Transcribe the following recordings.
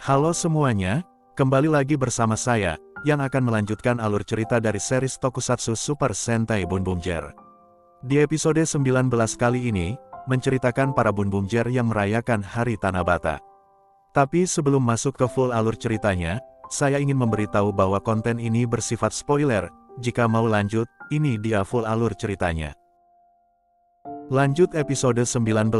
Halo semuanya, kembali lagi bersama saya, yang akan melanjutkan alur cerita dari series Tokusatsu Super Sentai Bunbumjer. Di episode 19 kali ini, menceritakan para Bunbumjer yang merayakan Hari Tanabata. Tapi sebelum masuk ke full alur ceritanya, saya ingin memberitahu bahwa konten ini bersifat spoiler. Jika mau lanjut, ini dia full alur ceritanya. Lanjut episode 19,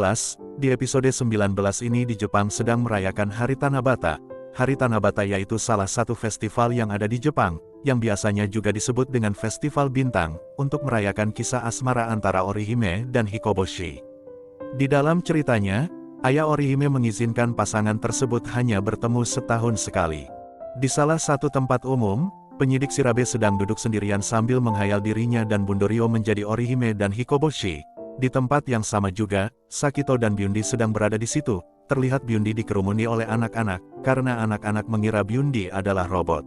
di episode 19 ini di Jepang sedang merayakan Hari Tanabata. Hari Tanabata yaitu salah satu festival yang ada di Jepang, yang biasanya juga disebut dengan Festival Bintang, untuk merayakan kisah asmara antara Orihime dan Hikoboshi. Di dalam ceritanya, ayah Orihime mengizinkan pasangan tersebut hanya bertemu setahun sekali. Di salah satu tempat umum, penyidik Shirabe sedang duduk sendirian sambil menghayal dirinya dan Bundorio menjadi Orihime dan Hikoboshi. Di tempat yang sama juga, Sakito dan Byundi sedang berada di situ. Terlihat Byundi dikerumuni oleh anak-anak, karena anak-anak mengira Byundi adalah robot.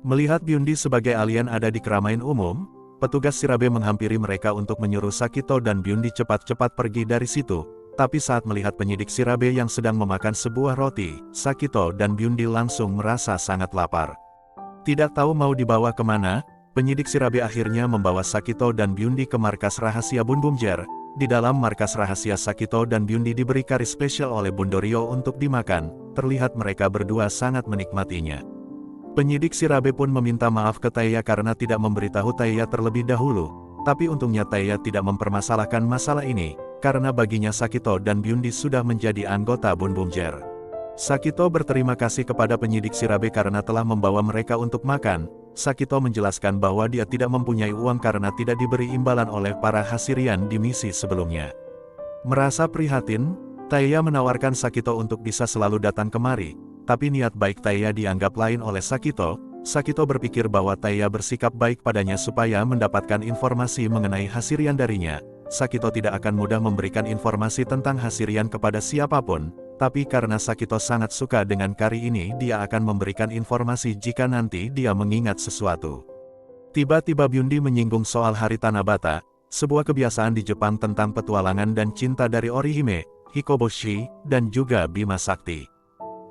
Melihat Byundi sebagai alien ada di keramaian umum, petugas Shirabe menghampiri mereka untuk menyuruh Sakito dan Byundi cepat-cepat pergi dari situ. Tapi saat melihat penyidik Shirabe yang sedang memakan sebuah roti, Sakito dan Byundi langsung merasa sangat lapar. Tidak tahu mau dibawa kemana, penyidik Shirabe akhirnya membawa Sakito dan Byundi ke markas rahasia Bunbumjer. Di dalam markas rahasia Sakito dan Byundi diberi kari spesial oleh Bundorio untuk dimakan, terlihat mereka berdua sangat menikmatinya. Penyidik Shirabe pun meminta maaf ke Taiya karena tidak memberitahu Taiya terlebih dahulu, tapi untungnya Taiya tidak mempermasalahkan masalah ini, karena baginya Sakito dan Byundi sudah menjadi anggota Bunbumjer. Sakito berterima kasih kepada penyidik Shirabe karena telah membawa mereka untuk makan. Sakito menjelaskan bahwa dia tidak mempunyai uang karena tidak diberi imbalan oleh para Hashirian di misi sebelumnya. Merasa prihatin, Taiya menawarkan Sakito untuk bisa selalu datang kemari, tapi niat baik Taiya dianggap lain oleh Sakito. Sakito berpikir bahwa Taiya bersikap baik padanya supaya mendapatkan informasi mengenai Hashirian darinya. Sakito tidak akan mudah memberikan informasi tentang Hashirian kepada siapapun. Tapi karena Sakito sangat suka dengan kari ini, dia akan memberikan informasi jika nanti dia mengingat sesuatu. Tiba-tiba Byundi menyinggung soal Hari Tanabata, sebuah kebiasaan di Jepang tentang petualangan dan cinta dari Orihime, Hikoboshi, dan juga Bima Sakti.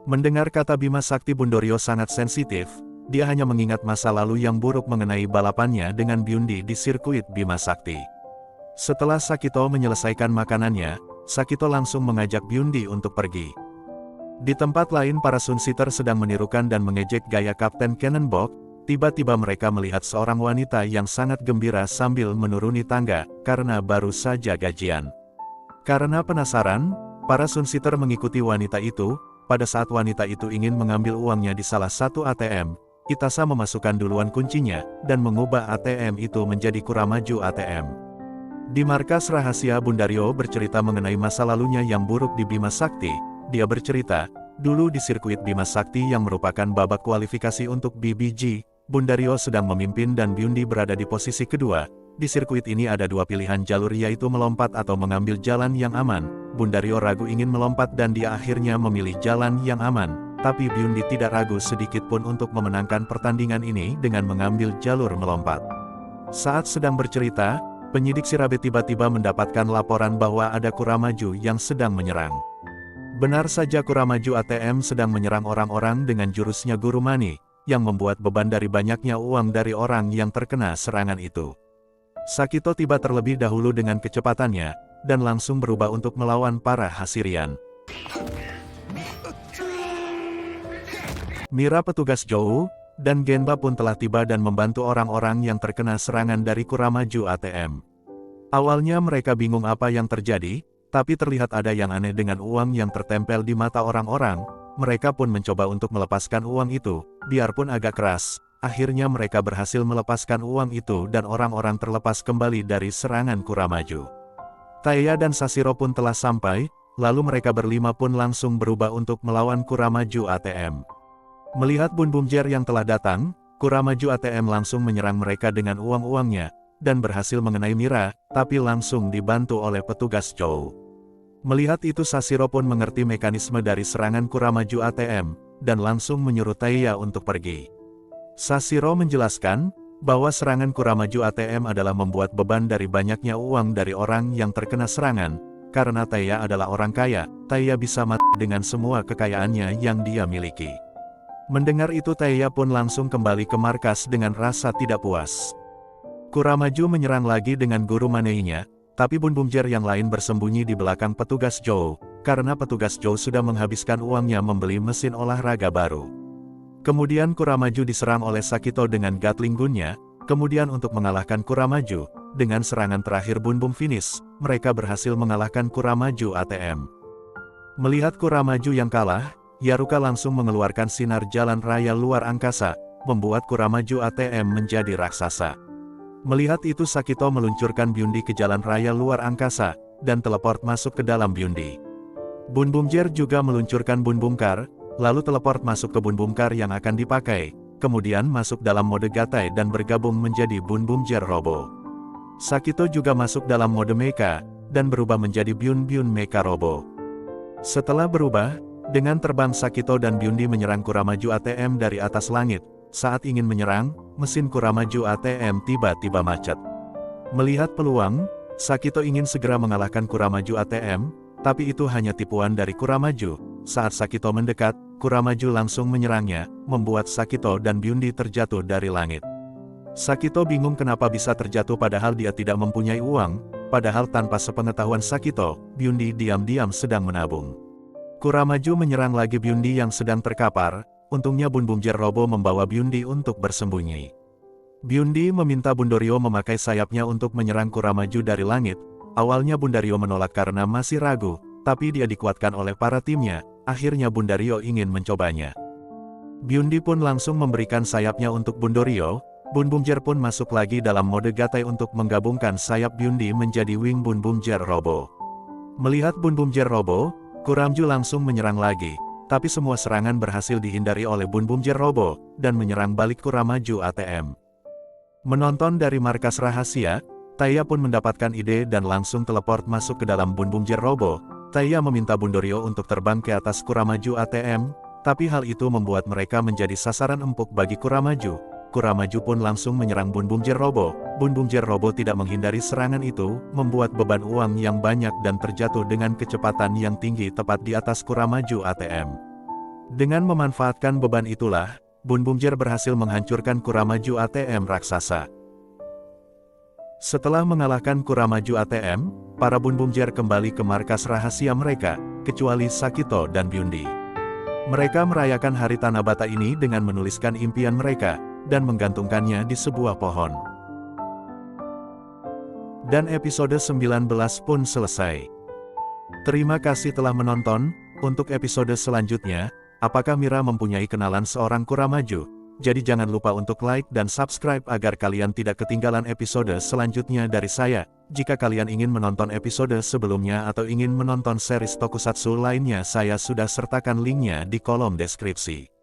Mendengar kata Bima Sakti, Bundorio sangat sensitif. Dia hanya mengingat masa lalu yang buruk mengenai balapannya dengan Byundi di sirkuit Bima Sakti. Setelah Sakito menyelesaikan makanannya, Sakito langsung mengajak Byundi untuk pergi. Di tempat lain para Sunsitter sedang menirukan dan mengejek gaya Kapten Cannonball. Tiba-tiba mereka melihat seorang wanita yang sangat gembira sambil menuruni tangga, karena baru saja gajian. Karena penasaran, para Sunsitter mengikuti wanita itu. Pada saat wanita itu ingin mengambil uangnya di salah satu ATM, Itasa memasukkan duluan kuncinya, dan mengubah ATM itu menjadi Kuramaju ATM. Di markas rahasia Bundario bercerita mengenai masa lalunya yang buruk di Bima Sakti. Dia bercerita, dulu di sirkuit Bima Sakti yang merupakan babak kualifikasi untuk BBG, Bundario sedang memimpin dan Byundi berada di posisi kedua. Di sirkuit ini ada dua pilihan jalur yaitu melompat atau mengambil jalan yang aman. Bundario ragu ingin melompat dan dia akhirnya memilih jalan yang aman. Tapi Byundi tidak ragu sedikit pun untuk memenangkan pertandingan ini dengan mengambil jalur melompat. Saat sedang bercerita, penyidik Shirabe tiba-tiba mendapatkan laporan bahwa ada Kuramaju yang sedang menyerang. Benar saja Kuramaju ATM sedang menyerang orang-orang dengan jurusnya Guru Mani, yang membuat beban dari banyaknya uang dari orang yang terkena serangan itu. Sakito tiba terlebih dahulu dengan kecepatannya, dan langsung berubah untuk melawan para Hashirian. Mira petugas Jou dan Genba pun telah tiba dan membantu orang-orang yang terkena serangan dari Kuramaju ATM. Awalnya mereka bingung apa yang terjadi, tapi terlihat ada yang aneh dengan uang yang tertempel di mata orang-orang. Mereka pun mencoba untuk melepaskan uang itu, biarpun agak keras. Akhirnya mereka berhasil melepaskan uang itu dan orang-orang terlepas kembali dari serangan Kuramaju. Taiya dan Sashiro pun telah sampai, lalu mereka berlima pun langsung berubah untuk melawan Kuramaju ATM. Melihat Bunbumjer yang telah datang, Kuramaju ATM langsung menyerang mereka dengan uang-uangnya, dan berhasil mengenai Mira, tapi langsung dibantu oleh petugas Jou. Melihat itu Sashiro pun mengerti mekanisme dari serangan Kuramaju ATM, dan langsung menyuruh Taiya untuk pergi. Sashiro menjelaskan, bahwa serangan Kuramaju ATM adalah membuat beban dari banyaknya uang dari orang yang terkena serangan, karena Taiya adalah orang kaya, Taiya bisa mati dengan semua kekayaannya yang dia miliki. Mendengar itu Taiya pun langsung kembali ke markas dengan rasa tidak puas. Kuramaju menyerang lagi dengan guru maneinya, tapi Bun Bumjer yang lain bersembunyi di belakang petugas Zhou, karena petugas Zhou sudah menghabiskan uangnya membeli mesin olahraga baru. Kemudian Kuramaju diserang oleh Sakito dengan Gatling Gun-nya, kemudian untuk mengalahkan Kuramaju, dengan serangan terakhir Bun Bum finish, mereka berhasil mengalahkan Kuramaju ATM. Melihat Kuramaju yang kalah, Yaruka langsung mengeluarkan sinar jalan raya luar angkasa, membuat Kuramaju ATM menjadi raksasa. Melihat itu Sakito meluncurkan Byundi ke jalan raya luar angkasa, dan teleport masuk ke dalam Byundi. Bun Bumjer juga meluncurkan Bun Bumkar, lalu teleport masuk ke Bun Bumkar yang akan dipakai, kemudian masuk dalam mode Gatai dan bergabung menjadi Bun Bumjer Robo. Sakito juga masuk dalam mode Mecha, dan berubah menjadi Byun Mecha Robo. Setelah berubah, dengan terbang Sakito dan Byundi menyerang Kuramaju ATM dari atas langit. Saat ingin menyerang, mesin Kuramaju ATM tiba-tiba macet. Melihat peluang, Sakito ingin segera mengalahkan Kuramaju ATM, tapi itu hanya tipuan dari Kuramaju. Saat Sakito mendekat, Kuramaju langsung menyerangnya, membuat Sakito dan Byundi terjatuh dari langit. Sakito bingung kenapa bisa terjatuh padahal dia tidak mempunyai uang, padahal tanpa sepengetahuan Sakito, Byundi diam-diam sedang menabung. Kuramaju menyerang lagi Byundi yang sedang terkapar. Untungnya Bun Bumjer Robo membawa Byundi untuk bersembunyi. Byundi meminta Bundorio memakai sayapnya untuk menyerang Kuramaju dari langit. Awalnya Bundario menolak karena masih ragu, tapi dia dikuatkan oleh para timnya. Akhirnya Bundario ingin mencobanya. Byundi pun langsung memberikan sayapnya untuk Bundorio. Bun Bumjer pun masuk lagi dalam mode Gatai untuk menggabungkan sayap Byundi menjadi Wing Bun Bumjer Robo. Melihat Bun Bumjer Robo, Kuramaju langsung menyerang lagi. Tapi semua serangan berhasil dihindari oleh Bun Bumjer Robo, dan menyerang balik Kuramaju ATM. Menonton dari markas rahasia, Taiya pun mendapatkan ide dan langsung teleport masuk ke dalam Bun Bumjer Robo. Taiya meminta Bundorio untuk terbang ke atas Kuramaju ATM, tapi hal itu membuat mereka menjadi sasaran empuk bagi Kuramaju. Kuramaju pun langsung menyerang Bun Bumjer Robo. Bun Bumjer Robo tidak menghindari serangan itu, membuat beban uang yang banyak dan terjatuh dengan kecepatan yang tinggi tepat di atas Kuramaju ATM. Dengan memanfaatkan beban itulah, Bun Bumjer berhasil menghancurkan Kuramaju ATM raksasa. Setelah mengalahkan Kuramaju ATM, para Bun Bumjer kembali ke markas rahasia mereka, kecuali Sakito dan Byundi. Mereka merayakan hari Tanabata ini dengan menuliskan impian mereka, dan menggantungkannya di sebuah pohon. Dan episode 19 pun selesai. Terima kasih telah menonton. Untuk episode selanjutnya, apakah Mira mempunyai kenalan seorang Kuramaju? Jadi jangan lupa untuk like dan subscribe agar kalian tidak ketinggalan episode selanjutnya dari saya. Jika kalian ingin menonton episode sebelumnya atau ingin menonton series tokusatsu lainnya, saya sudah sertakan linknya di kolom deskripsi.